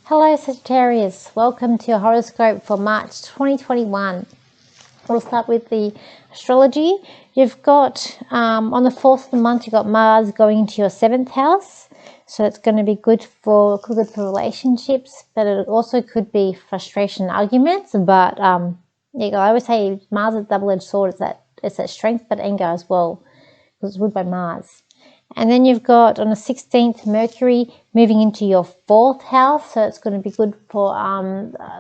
Hello Sagittarius, welcome to your horoscope for March 2021. We'll start with the astrology. You've got, on the 4th of the month, you've got Mars going into your 7th house. So it's going to be good for relationships, but it also could be frustration and arguments. But I always say Mars is a double-edged sword. It's that strength but anger as well, because it's ruled by Mars. And then you've got on the 16th Mercury moving into your 4th house. So it's going to be good for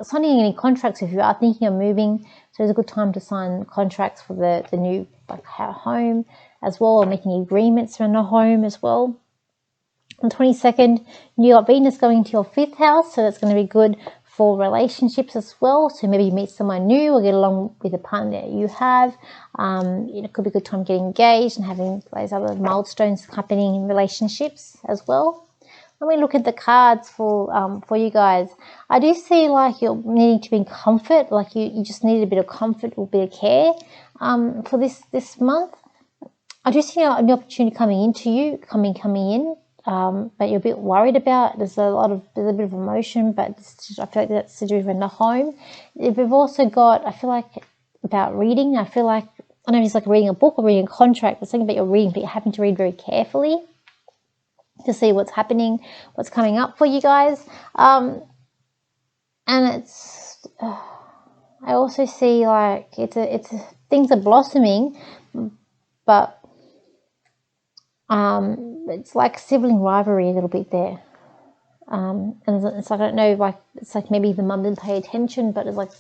signing any contracts if you are thinking of moving. So it's a good time to sign contracts for the new home as well, or making agreements around the home as well. On the 22nd, you got Venus going into your 5th house. So that's going to be good for relationships as well. So maybe you meet someone new or get along with a partner that you have. It could be a good time getting engaged and having those other milestones happening in relationships as well. When we look at the cards for you guys, I do see like you're needing to be in comfort, like you just need a bit of comfort or a bit of care for this month. I do see an opportunity coming into you, coming in. But you're a bit worried about. There's a bit of emotion, but I feel like that's to do with the home. We've also got, I feel like, about reading. I feel like, I don't know if it's like reading a book or reading a contract. It's something about your reading, but you're having to read very carefully to see what's happening, what's coming up for you guys. And it's, I also see like things are blossoming, but it's like sibling rivalry a little bit there. And it's like, I don't know, like it's like maybe the mum didn't pay attention, but it's like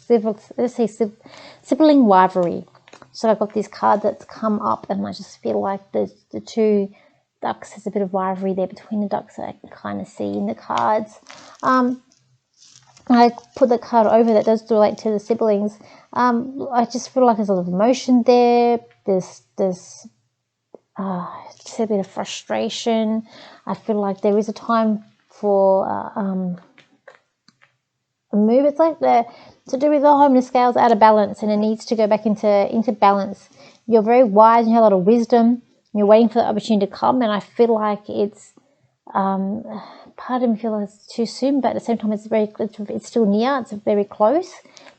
sibling rivalry. So I've got this card that's come up, and I just feel like the two ducks, there's a bit of rivalry there between the ducks that I can kind of see in the cards. I put the card over that does relate to the siblings. I just feel like there's a lot of emotion there. There's just a bit of frustration. I feel like there is a time for a move. It's like to do with the home, the scale's out of balance and it needs to go back into balance. You're very wise and you have a lot of wisdom. You're waiting for the opportunity to come, and I feel like it's part of me feels like it's too soon, but at the same time it's still near. It's very close.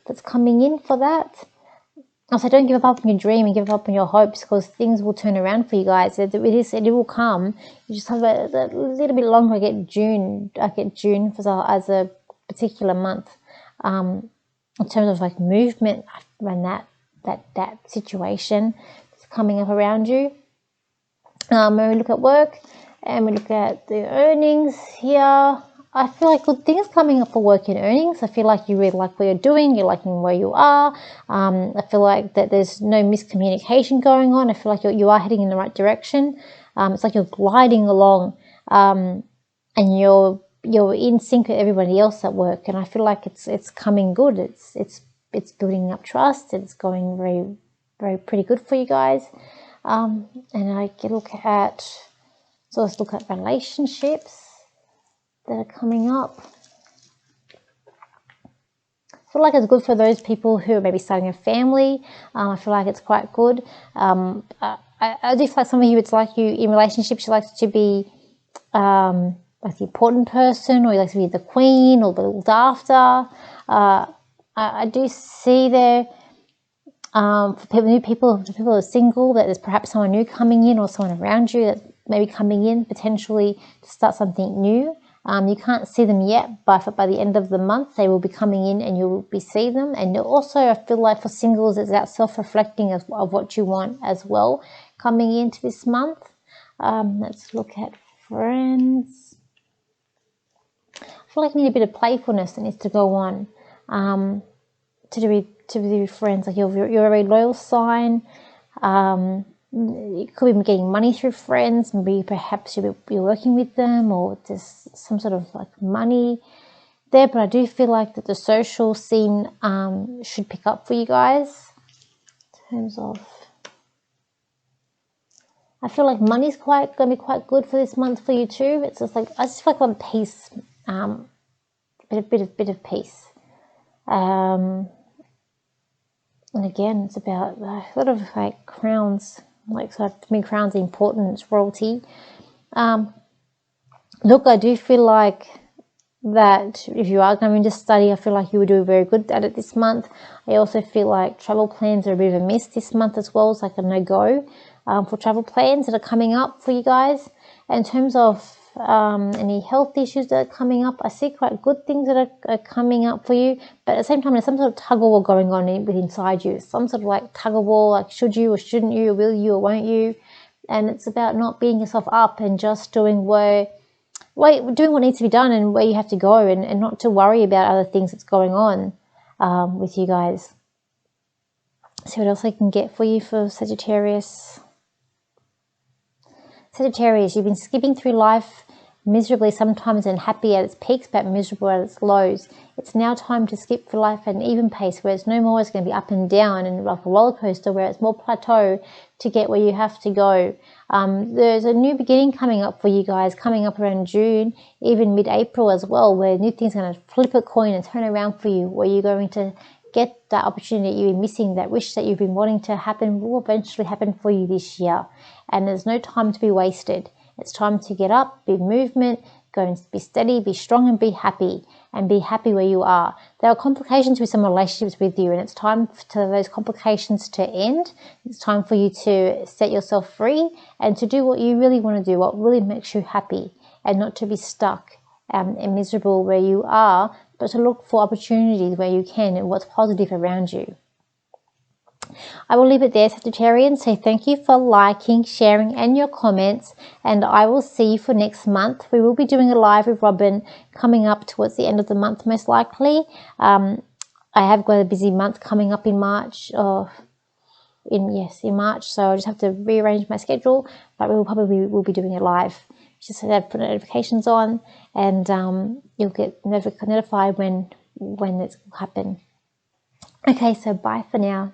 That's coming in for that. Also, don't give up on your dream and give up on your hopes, because things will turn around for you guys. It will come. You just have a little bit longer. I get June as a particular month. In terms of like movement and that situation that's coming up around you. When we look at work and we look at the earnings here, I feel like good things coming up for work and earnings. I feel like you really like what you're doing. You're liking where you are. I feel like that there's no miscommunication going on. I feel like you are heading in the right direction. It's like you're gliding along, and you're in sync with everybody else at work. And I feel like it's coming good. It's building up trust. It's going very, very pretty good for you guys. And let's look at relationships that are coming up. I feel like it's good for those people who are maybe starting a family. I feel like it's quite good. I do feel like some of you, it's like you in relationships, you like to be like the important person, or you like to be the queen or the looked after. I do see there for new people who are single, that there's perhaps someone new coming in, or someone around you that may be coming in potentially to start something new. You can't see them yet, but by the end of the month, they will be coming in and you'll see them. And also, I feel like for singles, it's that self-reflecting of what you want as well coming into this month. Let's look at friends. I feel like you need a bit of playfulness that needs to go on to do with friends. Like you're a very loyal sign. You could be getting money through friends. Maybe perhaps you're working with them, or there's some sort of like money there. But I do feel like that the social scene should pick up for you guys. In terms of, I feel like money's going to be quite good for this month for you too. It's just like, I just feel like a lot of peace, bit of peace. And again, it's about a lot of like crowns. Like, so for me, crowns are important. It's royalty. Look, I do feel like that if you are going to study, I feel like you would do very good at it this month. I also feel like travel plans are a bit of a miss this month as well. It's like a no-go for travel plans that are coming up for you guys. In terms of any health issues that are coming up, I see quite good things that are coming up for you, but at the same time there's some sort of tug-of-war going on inside you, some sort of like tug-of-war, like should you or shouldn't you, or will you or won't you. And it's about not beating yourself up and just doing what needs to be done and where you have to go, and not to worry about other things that's going on with you guys. See what else I can get for you for Sagittarius. Sagittarius, you've been skipping through life miserably sometimes and happy at its peaks but miserable at its lows. It's now time to skip through life at an even pace where it's no more it's going to be up and down and like a roller coaster, where it's more plateau to get where you have to go. There's a new beginning coming up for you guys, coming up around June, even mid-April as well, where new things are going to flip a coin and turn around for you, where you're going to get that opportunity that you've been missing, that wish that you've been wanting to happen will eventually happen for you this year. And there's no time to be wasted. It's time to get up, be movement, go and be steady, be strong and be happy where you are. There are complications with some relationships with you, and it's time for those complications to end. It's time for you to set yourself free and to do what you really want to do, what really makes you happy, and not to be stuck and miserable where you are, but to look for opportunities where you can and what's positive around you. I will leave it there, Sagittarian. Say thank you for liking, sharing and your comments, and I will see you for next month. We will be doing a live with Robin coming up towards the end of the month most likely. I have got a busy month coming up in March, in March, so I just have to rearrange my schedule, but we'll be doing it live. Just have put notifications on, and you'll get notified when it's happen. Okay, so bye for now.